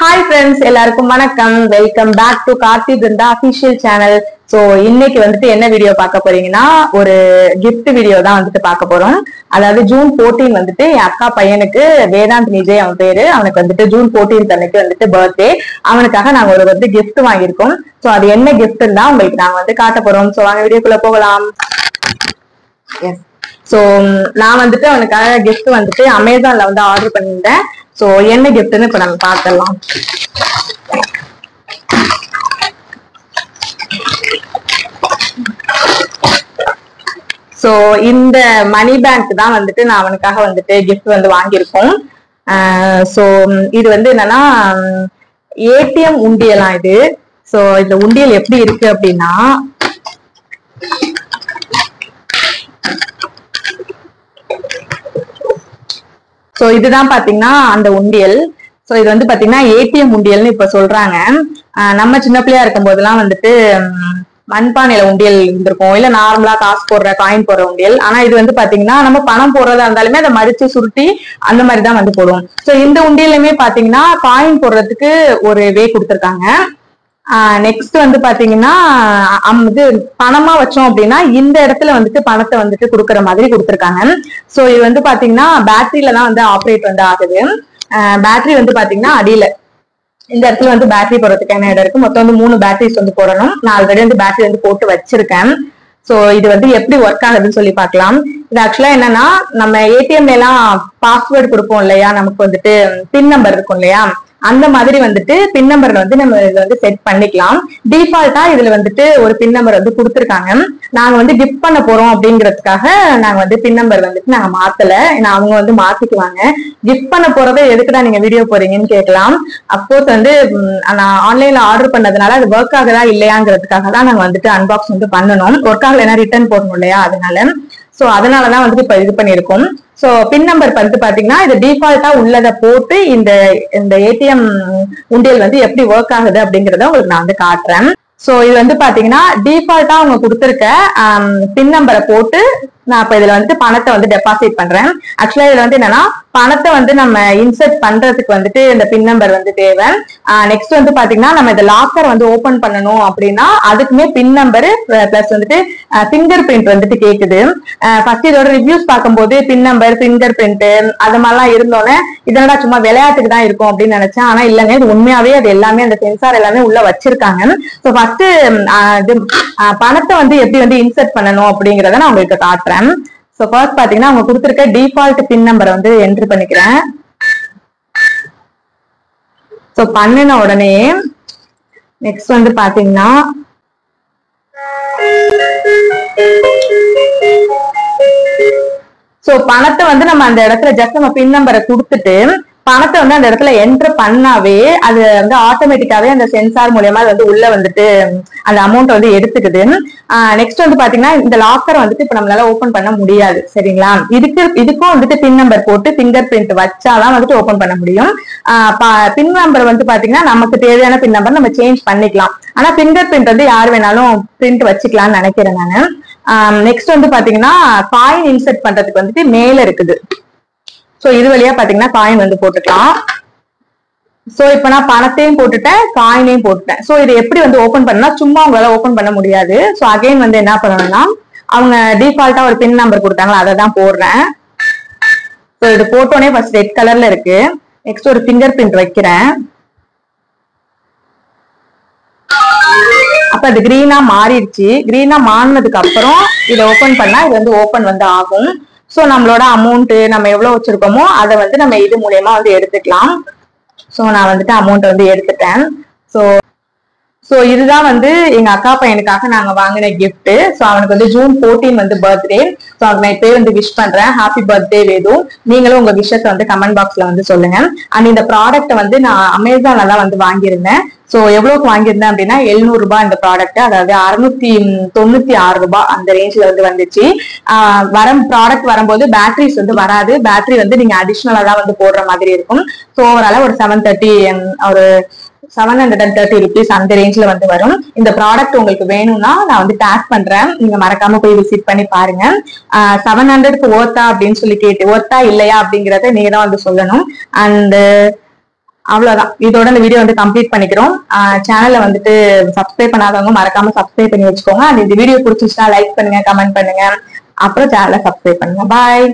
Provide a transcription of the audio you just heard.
Hi friends, எல்லாருக்கும் வணக்கம். Welcome back to Karthi Brindha official channel. So இன்னைக்கு வந்துட்டு என்ன வீடியோ பார்க்க போறீங்கன்னா ஒரு கிஃப்ட் வீடியோ தான் வந்துட்டு பார்க்க போறோம். அதாவது ஜூன் 14 வந்துட்டு என் அக்கா பையனுக்கு வேதாந்த் விஜய் அவன் பேரு, அவனுக்கு வந்துட்டு ஜூன் 14 அன்னைக்கு வந்துட்டு பர்த்டே. அவனுக்காக நாங்க ஒரு வந்து கிஃப்ட் வாங்கியிருக்கோம். சோ அது என்ன கிஃப்ட்ன்னு தான் உங்களுக்கு நாங்க வந்து காட்ட போறோம். சோ வாங்க வீடியோக்குள்ள போகலாம். சோ நான் வந்துட்டு அவனுக்காக கிஃப்ட் வந்துட்டு அமேசான்ல வந்து ஆர்டர் பண்ணியிருந்தேன். சோ என்ன கிஃப்ட்னு இப்ப நம்ம பார்க்கலாம். சோ இந்த மணி பேங்க் தான் வந்துட்டு நான் அவனுக்காக வந்துட்டு கிஃப்ட் வந்து வாங்கியிருக்கோம். சோ இது வந்து என்னன்னா ஏடிஎம் உண்டியலாம் இது. சோ இந்த உண்டியல் எப்படி இருக்கு அப்படின்னா சோ இதுதான் பாத்தீங்கன்னா அந்த உண்டியல். சோ இது வந்து பாத்தீங்கன்னா ஏடிஎம் உண்டியல்னு இப்ப சொல்றாங்க. நம்ம சின்ன பிள்ளையா இருக்கும் போதெல்லாம் வந்துட்டு மண்பானையில உண்டியல் இருந்திருக்கும், இல்ல நார்மலா காசு போடுற காயின் போடுற உண்டியல். ஆனா இது வந்து பாத்தீங்கன்னா நம்ம பணம் போடுறதா இருந்தாலுமே அதை மடிச்சு சுருட்டி அந்த மாதிரிதான் வந்து போடுவோம். சோ இந்த உண்டியலுமே பாத்தீங்கன்னா காயின் போடுறதுக்கு ஒரு வே கொடுத்திருக்காங்க. நெக்ஸ்ட் வந்து பாத்தீங்கன்னா இது பணமா வச்சோம் அப்படின்னா இந்த இடத்துல வந்துட்டு பணத்தை வந்துட்டு கொடுக்குற மாதிரி கொடுத்துருக்காங்க. சோ இது வந்து பாத்தீங்கன்னா பேட்டரியில தான் வந்து ஆப்ரேட் வந்து ஆகுது. பேட்டரி வந்து பாத்தீங்கன்னா அடியில இந்த இடத்துல வந்து பேட்டரி போடுறதுக்கான இடம் இருக்கு. மொத்தம் வந்து 3 பேட்டரிஸ் வந்து போடணும். நான் ஆல்ரெடி வந்து பேட்டரி வந்து போட்டு வச்சிருக்கேன். சோ இது வந்து எப்படி ஒர்க் ஆகுதுன்னு சொல்லி பார்க்கலாம். இது ஆக்சுவலா என்னன்னா நம்ம ஏடிஎம்ல எல்லாம் பாஸ்வேர்டு கொடுப்போம் இல்லையா, நமக்கு வந்துட்டு பின் நம்பர் இருக்கும் இல்லையா, அந்த மாதிரி வந்துட்டு பின் நம்பர்ல வந்து நம்ம இதுல வந்து செட் பண்ணிக்கலாம். டிஃபால்ட்டா இதுல வந்துட்டு ஒரு பின் நம்பர் வந்து கொடுத்துருக்காங்க. நாங்க வந்து கிஃப்ட் பண்ண போறோம் அப்படிங்கிறதுக்காக நாங்க வந்து பின் நம்பர் வந்துட்டு நாங்க மாத்தல. ஏன்னா அவங்க வந்து மாத்திக்குவாங்க. கிஃப்ட் பண்ண போறதை எதுக்குடா நீங்க வீடியோ போறீங்கன்னு கேட்கலாம். அப்கோர்ஸ் வந்து நான் ஆன்லைன்ல ஆர்டர் பண்ணதுனால அது ஒர்க் ஆகுதா இல்லையாங்கிறதுக்காக தான் நாங்க வந்துட்டு அன்பாக்ஸ் வந்து பண்ணணும். ஒர்க் ஆகலைன்னா ரிட்டர்ன் போடணும் இல்லையா, அதனால சோ அதனாலதான் வந்துட்டு இப்ப இது பண்ணிருக்கோம். சோ பின் நம்பர் வந்து பாத்தீங்கன்னா இது டிஃபால்ட்டா உள்ளத போட்டு இந்த ஏடிஎம் உண்டியல் வந்து எப்படி ஒர்க் ஆகுது அப்படிங்கறத உங்களுக்கு நான் வந்து காட்டுறேன். சோ இது வந்து பாத்தீங்கன்னா டிஃபால்ட்டா அவங்க கொடுத்திருக்க பின் நம்பரை போட்டு நான் இப்ப இதுல வந்துட்டு பணத்தை வந்து டெபாசிட் பண்றேன். ஆக்சுவலா இதுல வந்து என்னன்னா பணத்தை வந்து நம்ம இன்சர்ட் பண்றதுக்கு வந்துட்டு இந்த பின் நம்பர் வந்து தேவை. நெக்ஸ்ட் வந்து பாத்தீங்கன்னா நம்ம இந்த லாக்கர் வந்து ஓபன் பண்ணணும் அப்படின்னா அதுக்குமே பின் நம்பர் பிளஸ் வந்துட்டு பிங்கர் பிரிண்ட் வந்துட்டு கேக்குது. ஃபர்ஸ்ட் இதோட ரிவ்யூஸ் பார்க்கும்போது பின் நம்பர் பிங்கர் பிரிண்ட் அது மாதிரிலாம் இருந்தோன்னே இதனடா சும்மா விளையாட்டுக்கு தான் இருக்கும் அப்படின்னு நினைச்சேன். ஆனா இல்லைங்க, இது உண்மையாவே அது எல்லாமே அந்த சென்சார் எல்லாமே உள்ள வச்சிருக்காங்க. ஸோ ஃபர்ஸ்ட் பணத்தை வந்து எப்படி வந்து இன்சர்ட் பண்ணணும் அப்படிங்கறத நான் உங்களுக்கு காட்டுறேன். சோ ஃபர்ஸ்ட் பாத்தீங்கன்னா அவங்க கொடுத்திருக்க டிஃபால்ட் பின் நம்பரை வந்து என்ட்ரி பண்ணிக்கிறேன். சோ பண்ணின உடனே நெக்ஸ்ட் வந்து பாத்தீங்கன்னா சோ பணத்தை வந்து நம்ம அந்த இடத்துல ஜஸ்ட் நம்ம பின் நம்பரை கொடுத்துட்டு பணத்தை வந்து அந்த இடத்துல என்டர் பண்ணாவே அது வந்து ஆட்டோமேட்டிக்காவே அந்த சென்சார் மூலியமா அது வந்து உள்ள வந்துட்டு அந்த அமௌண்ட் வந்து எடுத்துக்குது. நெக்ஸ்ட் வந்து பாத்தீங்கன்னா இந்த லாக்கர் வந்துட்டு இப்ப நம்மளால ஓபன் பண்ண முடியாது, சரிங்களா. இதுக்கும் வந்துட்டு பின் நம்பர் போட்டு பிங்கர் பிரிண்ட் வச்சாதான் வந்துட்டு ஓபன் பண்ண முடியும். பின் நம்பர் வந்து பாத்தீங்கன்னா நமக்கு தேவையான பின் நம்பர் நம்ம சேஞ்ச் பண்ணிக்கலாம். ஆனா பிங்கர் பிரிண்ட் வந்து யார் வேணாலும் பிரிண்ட் வச்சுக்கலாம்னு நினைக்கிறேன் நானு. நெக்ஸ்ட் வந்து பாத்தீங்கன்னா காயின் இன்சர்ட் பண்றதுக்கு வந்துட்டு மேல இருக்குது. சோ இது வழியா பாத்தீங்கன்னா காயின் வந்து போட்டுக்கலாம். சோ இப்ப நான் பணத்தையும் போட்டுட்டேன், காயினையும் போட்டுட்டேன். சோ இது எப்படி வந்து ஓபன் பண்ணா சும்மா உங்களால ஓபன் பண்ண முடியாது. சோ அகைன் வந்து என்ன பண்ணணும்னா அவங்க டிஃபால்ட்டா ஒரு பின் நம்பர் கொடுத்தாங்களா அதை தான் போடுறேன். சோ இது போட்டோனே ஃபர்ஸ்ட் ரெட் கலர்ல இருக்கு. நெக்ஸ்ட் ஒரு பிங்கர் பிரிண்ட் வைக்கிறேன். அப்ப அது கிரீனா மாறிடுச்சு. கிரீனா மாறினதுக்கு அப்புறம் இதை ஓபன் பண்ணா இது வந்து ஓபன் வந்து ஆகும். சோ நம்மளோட அமௌண்ட் நம்ம எவ்வளவு வச்சிருக்கோமோ அதை வந்து நம்ம இது மூலியமா வந்து எடுத்துக்கலாம். சோ நான் வந்துட்டு அமௌண்ட் வந்து எடுத்துட்டேன். சோ இதுதான் வந்து எங்க அக்கா பையனுக்காக நாங்க வாங்கின கிஃப்ட். சோ அவனுக்கு வந்து ஜூன் 14 வந்து பர்த்டே. சோ அவனுக்கு நான் இப்பவே வந்து விஷ் பண்றேன், ஹாப்பி பர்த்டே வேது. நீங்களும் உங்க விஷஸ் வந்து கமெண்ட் பாக்ஸ்ல வந்து சொல்லுங்க. அண்ட் இந்த ப்ராடக்ட் வந்து நான் அமேசான்ல தான் வந்து வாங்கியிருந்தேன். சோ எவ்வளவுக்கு வாங்கியிருந்தேன் அப்படின்னா 700 ரூபாய் இந்த ப்ராடக்ட், அதாவது 696 ரூபாய் அந்த ரேஞ்ச்ல வந்து வந்துச்சு. ப்ராடக்ட் வரும்போது பேட்டரிஸ் வந்து வராது. பேட்டரி வந்து நீங்க அடிஷனலா தான் வந்து போடுற மாதிரி இருக்கும். சோ ஓவரால ஒரு 730 rupees அந்த ரேஞ்ச்ல வந்து வரும். இந்த ப்ராடக்ட் உங்களுக்கு வேணும்னா நான் வந்து டேக் பண்றேன், நீங்க மறக்காம போய் விசிட் பண்ணி பாருங்க. 700க்கு ஒர்த்தா அப்படின்னு சொல்லி கேட்டு ஒர்த்தா இல்லையா அப்படிங்கறத நீங்க தான் வந்து சொல்லணும். அண்ட் அவ்வளவுதான். இதோட இந்த வீடியோ வந்து கம்ப்ளீட் பண்ணிக்கிறோம். சேனலை வந்துட்டு சப்ஸ்கிரைப் பண்ணாதவங்க மறக்காம சப்ஸ்கிரைப் பண்ணி வச்சுக்கோங்க. அந்த இந்த வீடியோ பிடிச்சிச்சுன்னா லைக் பண்ணுங்க, கமெண்ட் பண்ணுங்க, அப்புறம் சேனலை சப்ஸ்கிரைப் பண்ணுங்க. பாய்.